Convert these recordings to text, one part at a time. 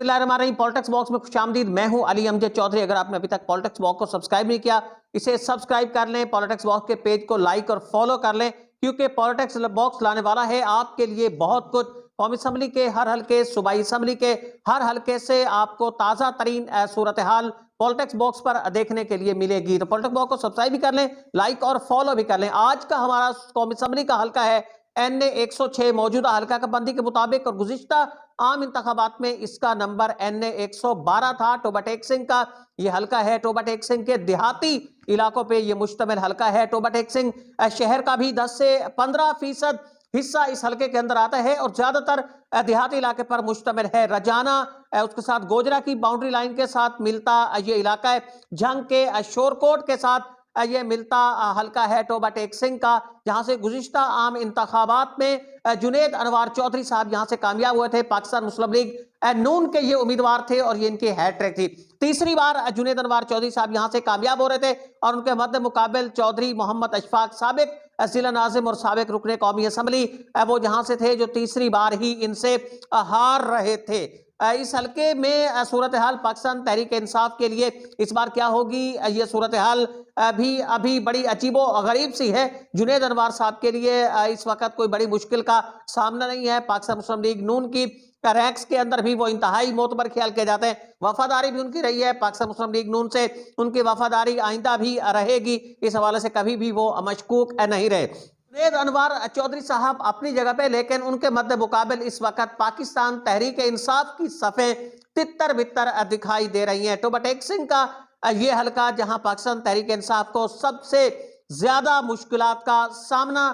Politics box में खुशामदीद। मैं हूं अली अमजद चौधरी। अगर आपने अभी तक पॉलिटिक्स बॉक्स को सब्सक्राइब नहीं किया, इसे सब्सक्राइब कर लें। पॉलिटिक्स बॉक्स के पेज को लाइक और फॉलो कर लें, क्योंकि पॉलिटिक्स बॉक्स लाने वाला है आपके लिए बहुत कुछ। कौमी असम्बली के हर हल्के, सूबाई असम्बली के हर हल्के से आपको ताजा तरीन सूरत हाल पॉलिटिक्स बॉक्स पर देखने के लिए मिलेगी। तो पॉलिटिक्स बॉक्स को सब्सक्राइब भी कर लें, लाइक और फॉलो भी कर लें। आज का हमारा कौमी असम्बली का हल्का है NA 106। मौजूदा हल्का का बंदी के मुताबिक और गुज़िश्ता आम इंतखाबात में इसका नंबर NA 112 था। टोबा टेक सिंह का यह हल्का है। टोबा टेक सिंह के देहाती इलाकों पे यह मुश्तमिल हल्का है। टोबा टेक सिंह शहर का भी 10 से 15% हिस्सा इस हल्के के अंदर आता है और ज्यादातर देहाती इलाके पर मुश्तमिल है। रजाना उसके साथ गोजरा की बाउंड्री लाइन के साथ मिलता यह इलाका है। झंग के शोरकोट के साथ ये मिलता हल्का है टोबा टेक सिंह का, जहां से गुज़िश्ता आम इंतखाबात में जुनेद अनवार चौधरी साहब यहां से कामयाब हुए थे। पाकिस्तान मुस्लिम लीग नून के ये उम्मीदवार थे और ये इनकी हैट्रिक थी। तीसरी बार जुनेद अनवार चौधरी साहब यहां से कामयाब हो रहे थे और उनके मद्दे मुकाबिल चौधरी मोहम्मद अशफाक साबिक जिला नाजिम और साबिक रुकने कौमी असम्बली वो जहां से थे, जो तीसरी बार ही इनसे हार रहे थे। इस हल्के में सूरत हाल पाकिस्तान तहरीक इंसाफ के लिए इस बार क्या होगी, ये सूरत हाल अभी बड़ी अजीबो गरीब सी है। जुनेद अनवार साहब के लिए इस वक्त कोई बड़ी मुश्किल का सामना नहीं है। पाकिस्तान मुस्लिम लीग नून की रैंक्स के अंदर भी वो इंतहाई मोतबर ख्याल किए जाते हैं। वफादारी भी उनकी रही है पाकिस्तान मुस्लिम लीग नून से, उनकी वफादारी आइंदा भी रहेगी। इस हवाले से कभी भी वो मशकूक नहीं रहे। जुनेद अनवार चौधरी साहब अपनी जगह पे, लेकिन उनके मद्दे मुकाबिल इस वक्त पाकिस्तान तहरीक इंसाफ की सफ़ें तितर बितर दिखाई दे रही हैं। टोबा टेक सिंह का ये हल्का, जहां पाकिस्तान तहरीक इंसाफ को सबसे ज्यादा मुश्किलात का सामना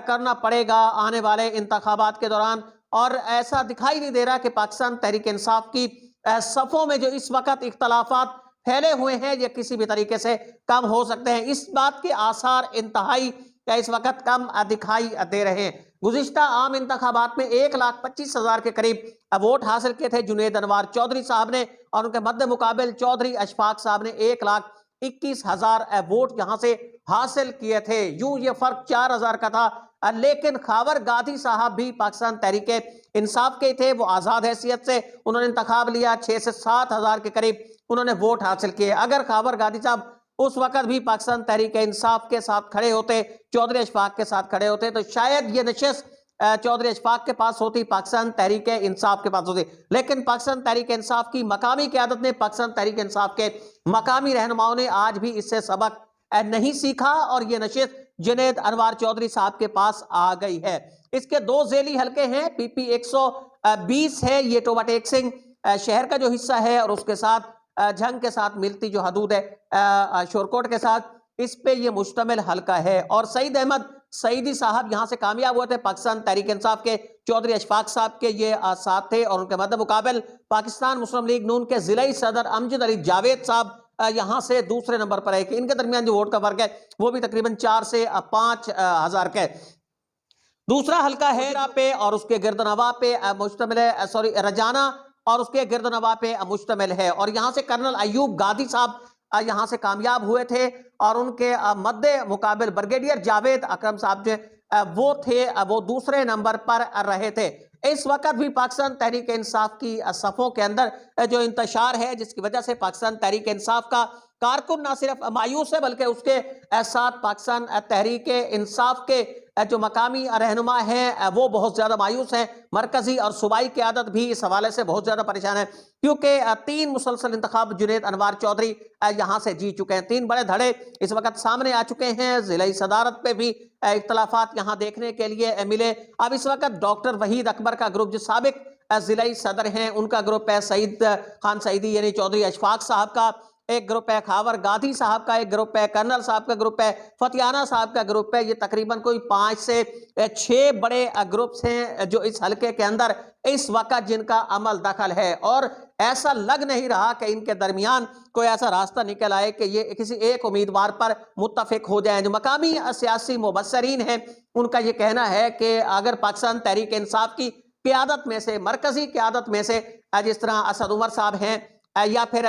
करना पड़ेगा आने वाले इंतखाबात के दौरान, और ऐसा दिखाई नहीं दे रहा कि पाकिस्तान तहरीक इंसाफ की सफ़ों में जो इस वक्त इख्तलाफात फैले हुए हैं ये किसी भी तरीके से कम हो सकते हैं। इस बात के आसार इंतहाई इस वक्त कम दिखाई दे रहे हैं। गुज़िश्ता आम इंतखाबात में 1,25,000 के करीब वोट हासिल किए थे जुनेद अनवार चौधरी साहब ने, और उनके मद्दे मुकाबिल चौधरी अशफाक साहब ने 1,21,000 वोट यहां से हासिल किए थे। यूं ये फर्क 4,000 का था, लेकिन खावर गाधी साहब भी पाकिस्तान तहरीक इंसाफ के थे। वो आज़ाद हैसियत से उन्होंने इंतखाब लिया। 6 से 7,000 के करीब उन्होंने वोट हासिल किए। अगर खावर गाधी साहब उस वक्त भी पाकिस्तान तहरीक इंसाफ के साथ खड़े होते, चौधरी अशफाक के साथ खड़े होते, तो शायद ये नशिस्त चौधरी अशफाक के पास होती, पाकिस्तान तहरीक इंसाफ के पास होती। लेकिन पाकिस्तान तहरीक इंसाफ की मकामी क़यादत ने, पाकिस्तान तहरीक इंसाफ के मकामी रहनुमाओं ने आज भी इससे सबक नहीं सीखा और ये नशिस्त जुनेद अनवार चौधरी साहब के पास आ गई है। इसके दो झेली हल्के हैं। PP 120 है, ये टोबा टेक सिंह शहर का जो हिस्सा है और उसके साथ झंग के साथ मिलती जो हदूद है शोरकोट के साथ, इस पे ये मुश्तमिल हल्का है। और सईद अहमद सईदी साहब यहां से कामयाब हुए थे। पाकिस्तान तहरीक इंसाफ के चौधरी अशफाक साहब के ये साथ थे और उनके मद्दे मुकाबिल पाकिस्तान मुस्लिम लीग नून के जिलाई सदर अमजद अली जावेद साहब यहां से दूसरे नंबर पर है कि इनके दरमियान जो वोट का फर्क है वो भी तकरीबन 4 से 5,000 का है। दूसरा हल्का है पे और उसके गिरदनवा पे मुश्तमिल है, सॉरी रजाना और उसके गिरदनवा पे मुश्तमिल है। और यहां से कर्नल अयूब गादी साहब यहां से कामयाब हुए थे और उनके मद्दे मुकाबिल ब्रिगेडियर जावेद अकरम साहब जो वो थे, वो दूसरे नंबर पर रहे थे। इस वक्त भी पाकिस्तान तहरीक इंसाफ की सफ़ों के अंदर जो इंतशार है, जिसकी वजह से पाकिस्तान तहरीक इंसाफ का कारकुन ना सिर्फ मायूस है बल्कि उसके साथ पाकिस्तान तहरीक इंसाफ के जो मकामी रहनुमा हैं वो बहुत ज़्यादा मायूस हैं। मरकजी और सूबाई क़यादत भी इस हवाले से बहुत ज़्यादा परेशान है, क्योंकि 3 मुसलसल इंतखाब जुनेद अनवार चौधरी यहाँ से जीत चुके हैं। 3 बड़े धड़े इस वक्त सामने आ चुके हैं। ज़िलाई सदारत पे भी इख्तलाफात यहाँ देखने के लिए मिले। अब इस वक्त डॉक्टर वहीद अकबर का ग्रुप जो साबिक ज़िलाई सदर हैं उनका ग्रुप है, सईद खान सईदी यानी चौधरी अशफाक साहब का एक ग्रुप है, खावर गाधी साहब का एक ग्रुप है, कर्नल साहब का ग्रुप है, फतियाना साहब का ग्रुप है। ये तकरीबन कोई 5 से 6 बड़े ग्रुप्स हैं जो इस हल्के के अंदर इस वक्त जिनका अमल दखल है, और ऐसा लग नहीं रहा कि इनके दरमियान कोई ऐसा रास्ता निकल आए कि ये किसी एक उम्मीदवार पर मुत्तफिक हो जाए। जो मकामी सियासी मुबस्सरीन हैं उनका ये कहना है कि अगर पाकिस्तान तहरीक इंसाफ की क़यादत में से, मरकजी क़यादत में से, जिस तरह असद उमर साहब हैं या फिर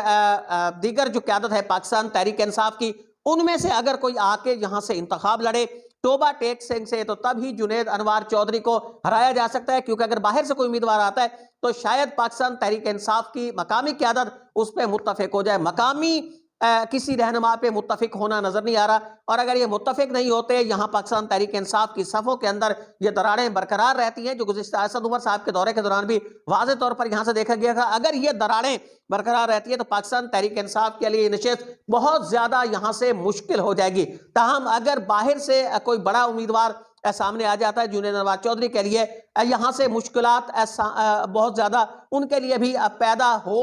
दीगर जो क़यादत है पाकिस्तान तहरीक इंसाफ की, उनमें से अगर कोई आके यहाँ से इंतखाब लड़े तोबा टेक सिंह से, तो तभी जुनैद अनवर चौधरी को हराया जा सकता है, क्योंकि अगर बाहर से कोई उम्मीदवार आता है तो शायद पाकिस्तान तहरीक इंसाफ की मकामी क़यादत उस पर मुत्तफिक हो जाए। मकामी किसी रहनुमा पे मुत्तफिक होना नजर नहीं आ रहा, और अगर ये मुत्तफिक नहीं होते, यहाँ पाकिस्तान तहरीक इंसाफ की सफ़ों के अंदर ये दरारें बरकरार रहती हैं, जो गुज़िश्ता असद उमर साहब के दौरे के दौरान भी वाज़ेह तौर पर यहाँ से देखा गया था। अगर ये दरारें बरकरार रहती है तो पाकिस्तान तहरीक इंसाफ के लिए नशिस्त बहुत ज्यादा यहाँ से मुश्किल हो जाएगी। ताहम अगर बाहर से कोई बड़ा उम्मीदवार सामने आ जाता है जुनैद अनवर चौधरी के लिए, यहाँ से मुश्किलात बहुत ज्यादा उनके लिए भी पैदा हो